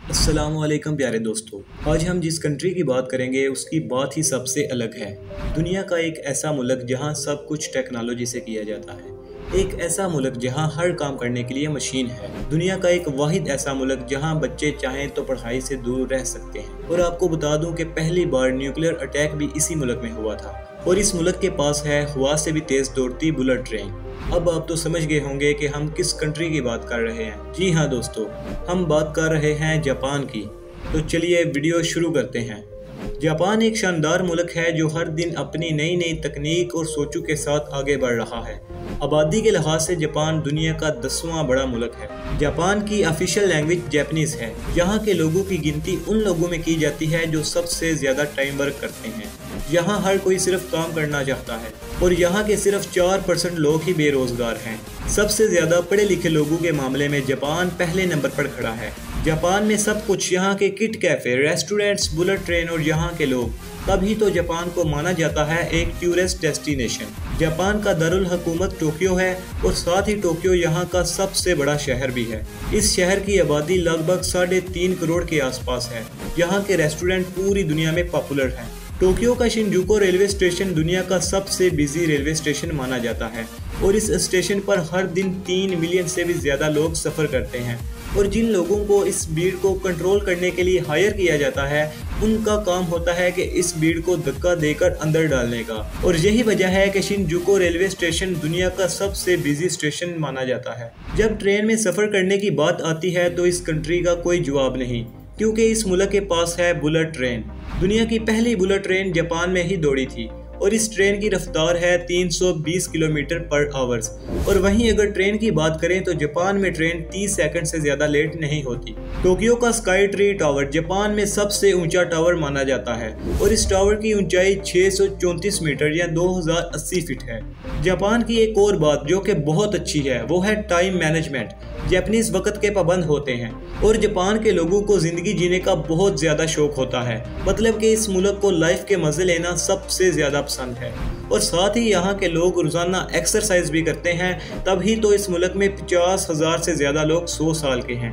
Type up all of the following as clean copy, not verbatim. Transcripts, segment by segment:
अस्सलामुअलैकुम प्यारे दोस्तों। आज हम जिस कंट्री की बात करेंगे उसकी बात ही सबसे अलग है। दुनिया का एक ऐसा मुल्क जहां सब कुछ टेक्नोलॉजी से किया जाता है। एक ऐसा मुल्क जहां हर काम करने के लिए मशीन है। दुनिया का एक वाहिद ऐसा मुल्क जहां बच्चे चाहें तो पढ़ाई से दूर रह सकते हैं। और आपको बता दूं कि पहली बार न्यूक्लियर अटैक भी इसी मुल्क में हुआ था। और इस मुल्क के पास है हवा से भी तेज़ दौड़ती बुलेट ट्रेन। अब आप तो समझ गए होंगे कि हम किस कंट्री की बात कर रहे हैं। जी हाँ दोस्तों, हम बात कर रहे हैं जापान की। तो चलिए वीडियो शुरू करते हैं। जापान एक शानदार मुल्क है जो हर दिन अपनी नई नई तकनीक और सोचों के साथ आगे बढ़ रहा है। आबादी के लिहाज से जापान दुनिया का 10वां बड़ा मुल्क है। जापान की ऑफिशियल लैंग्वेज जापानीज है। यहाँ के लोगों की गिनती उन लोगों में की जाती है जो सबसे ज़्यादा टाइम वर्क करते हैं। यहाँ हर कोई सिर्फ काम करना चाहता है और यहाँ के सिर्फ 4% लोग ही बेरोजगार हैं। सबसे ज़्यादा पढ़े लिखे लोगों के मामले में जापान पहले नंबर पर खड़ा है। जापान में सब कुछ, यहाँ के kit cafe, restaurants, bullet train और यहाँ के लोग, तभी तो जापान को माना जाता है एक टूरिस्ट डेस्टिनेशन। जापान का दारुल हुकूमत टोक्यो है और साथ ही टोक्यो यहाँ का सबसे बड़ा शहर भी है। इस शहर की आबादी लगभग 3.5 करोड़ के आसपास है। यहाँ के रेस्टोरेंट पूरी दुनिया में पॉपुलर हैं। टोक्यो का शिनजुको रेलवे स्टेशन दुनिया का सबसे बिजी रेलवे स्टेशन माना जाता है और इस स्टेशन पर हर दिन 3 मिलियन से भी ज़्यादा लोग सफ़र करते हैं। और जिन लोगों को इस भीड़ को कंट्रोल करने के लिए हायर किया जाता है, उनका काम होता है कि इस भीड़ को धक्का देकर अंदर डालने का। और यही वजह है कि शिनजुको रेलवे स्टेशन दुनिया का सबसे बिजी स्टेशन माना जाता है। जब ट्रेन में सफ़र करने की बात आती है तो इस कंट्री का कोई जवाब नहीं, क्योंकि इस मुल्क के पास है बुलेट ट्रेन। दुनिया की पहली बुलेट ट्रेन जापान में ही दौड़ी थी और इस ट्रेन की रफ्तार है 320 किलोमीटर पर आवर्स। और वहीं अगर ट्रेन की बात करें तो जापान में ट्रेन 30 सेकंड से ज़्यादा लेट नहीं होती। टोक्यो का स्काई ट्री टावर जापान में सबसे ऊंचा टावर माना जाता है और इस टावर की ऊंचाई 634 मीटर या 2080 फीट है। जापान की एक और बात जो कि बहुत अच्छी है वो है टाइम मैनेजमेंट। जापानीज वक्त के पाबंद होते हैं और जापान के लोगों को ज़िंदगी जीने का बहुत ज़्यादा शौक होता है। मतलब कि इस मुल्क को लाइफ के मज़े लेना सबसे ज़्यादा पसंद है। और साथ ही यहाँ के लोग रोज़ाना एक्सरसाइज भी करते हैं, तभी तो इस मुल्क में 50,000 से ज़्यादा लोग 100 साल के हैं।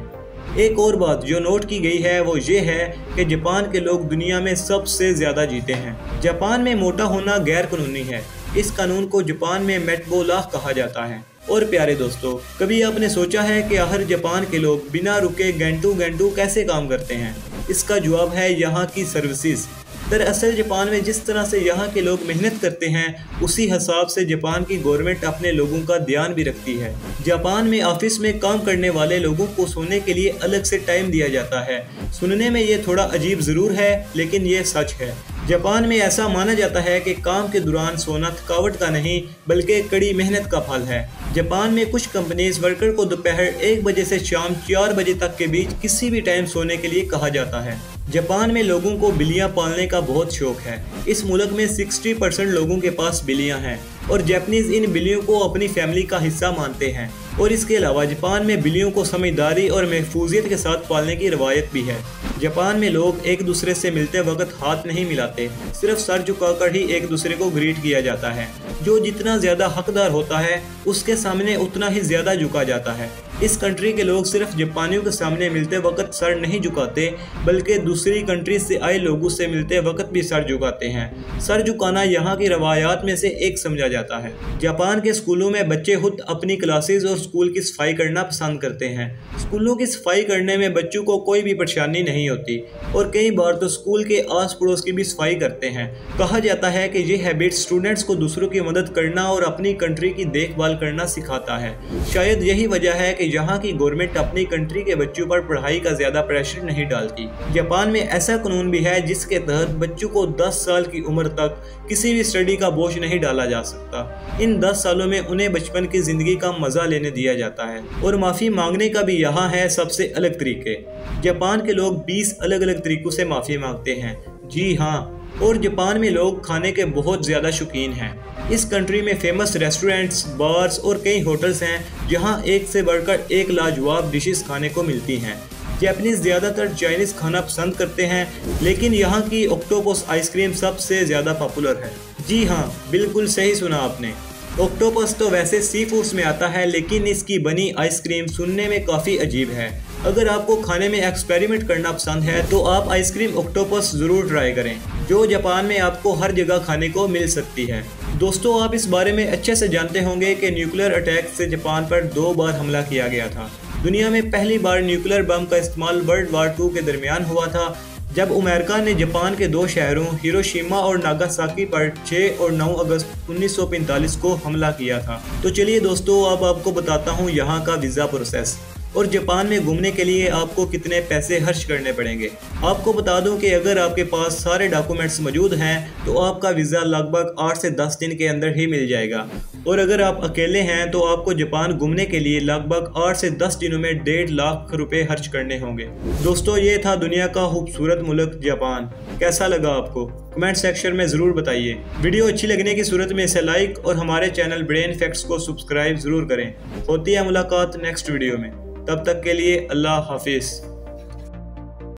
एक और बात जो नोट की गई है वो ये है कि जापान के लोग दुनिया में सबसे ज़्यादा जीते हैं। जापान में मोटा होना गैर कानूनी है। इस कानून को जापान में मेटबो लॉ कहा जाता है। और प्यारे दोस्तों, कभी आपने सोचा है कि आखिर जापान के लोग बिना रुके घंटों घंटों कैसे काम करते हैं? इसका जवाब है यहाँ की सर्विसेज। दरअसल जापान में जिस तरह से यहाँ के लोग मेहनत करते हैं, उसी हिसाब से जापान की गवर्नमेंट अपने लोगों का ध्यान भी रखती है। जापान में ऑफिस में काम करने वाले लोगों को सोने के लिए अलग से टाइम दिया जाता है। सुनने में ये थोड़ा अजीब ज़रूर है, लेकिन ये सच है। जापान में ऐसा माना जाता है कि काम के दौरान सोना थकावट का नहीं बल्कि कड़ी मेहनत का फल है। जापान में कुछ कंपनीज वर्कर को दोपहर 1 बजे से शाम 4 बजे तक के बीच किसी भी टाइम सोने के लिए कहा जाता है। जापान में लोगों को बिल्लियां पालने का बहुत शौक है। इस मुल्क में 60% लोगों के पास बिल्लियां हैं और जापानीज इन बिल्लियों को अपनी फैमिली का हिस्सा मानते हैं। और इसके अलावा जापान में बिल्लियों को समझदारी और महफूजियत के साथ पालने की रवायत भी है। जापान में लोग एक दूसरे से मिलते वक्त हाथ नहीं मिलाते, सिर्फ सर झुकाकर ही एक दूसरे को ग्रीट किया जाता है। जो जितना ज़्यादा हकदार होता है उसके सामने उतना ही ज़्यादा झुका जाता है। इस कंट्री के लोग सिर्फ जापानियों के सामने मिलते वक्त सर नहीं झुकाते, बल्कि दूसरी कंट्री से आए लोगों से मिलते वक्त भी सर झुकाते हैं। सर झुकाना यहाँ की रवायात में से एक समझा जाता है। जापान के स्कूलों में बच्चे खुद अपनी क्लासेस और स्कूल की सफाई करना पसंद करते हैं। स्कूलों की सफाई करने में बच्चों को कोई भी परेशानी नहीं होती और कई बार तो स्कूल के आस पड़ोस की भी सफाई करते हैं। कहा जाता है कि ये हैबिट स्टूडेंट्स को दूसरों की मदद करना और अपनी कंट्री की देखभाल करना सिखाता है। शायद यही वजह है कि यहाँ की गवर्नमेंट अपनी कंट्री के बच्चों पर पढ़ाई का ज़्यादा प्रेशर नहीं डालती। जापान में ऐसा कानून भी है जिसके तहत बच्चों को 10 साल की उम्र तक किसी भी स्टडी का बोझ नहीं डाला जा सकता। इन 10 सालों में उन्हें बचपन की ज़िंदगी का मज़ा लेने दिया जाता है। और माफ़ी मांगने का भी यहाँ है सबसे अलग तरीके। जापान के लोग 20 अलग अलग तरीक़ों से माफ़ी मांगते हैं। जी हाँ, और जापान में लोग खाने के बहुत ज़्यादा शौकीन हैं। इस कंट्री में फेमस रेस्टोरेंट्स, बार्स और कई होटल्स हैं जहां एक से बढ़कर एक लाजवाब डिशेस खाने को मिलती हैं। जापानीज ज़्यादातर चाइनीज़ खाना पसंद करते हैं, लेकिन यहाँ की ऑक्टोपस आइसक्रीम सबसे ज़्यादा पॉपुलर है। जी हाँ, बिल्कुल सही सुना आपने। ऑक्टोपस तो वैसे सी फूड्स में आता है, लेकिन इसकी बनी आइसक्रीम सुनने में काफ़ी अजीब है। अगर आपको खाने में एक्सपेरिमेंट करना पसंद है तो आप आइसक्रीम ऑक्टोपस ज़रूर ट्राई करें, जो जापान में आपको हर जगह खाने को मिल सकती है। दोस्तों, आप इस बारे में अच्छे से जानते होंगे कि न्यूक्लियर अटैक से जापान पर 2 बार हमला किया गया था। दुनिया में पहली बार न्यूक्लियर बम का इस्तेमाल वर्ल्ड वार 2 के दरमियान हुआ था, जब अमेरिका ने जापान के 2 शहरों हिरोशिमा और नागासाकी पर 6 और 9 अगस्त 1945 को हमला किया था। तो चलिए दोस्तों, अब आपको बताता हूँ यहाँ का वीज़ा प्रोसेस और जापान में घूमने के लिए आपको कितने पैसे खर्च करने पड़ेंगे। आपको बता दूं कि अगर आपके पास सारे डॉक्यूमेंट्स मौजूद हैं तो आपका वीज़ा लगभग 8 से 10 दिन के अंदर ही मिल जाएगा, और अगर आप अकेले हैं तो आपको जापान घूमने के लिए लगभग 8 से 10 दिनों में 1.5 लाख रुपए खर्च करने होंगे। दोस्तों, ये था दुनिया का खूबसूरत मुल्क जापान। कैसा लगा आपको? कमेंट सेक्शन में ज़रूर बताइए। वीडियो अच्छी लगने की सूरत में इसे लाइक और हमारे चैनल ब्रेन फैक्ट्स को सब्सक्राइब ज़रूर करें। होती है मुलाकात नेक्स्ट वीडियो में, तब तक के लिए अल्लाह हाफिज़।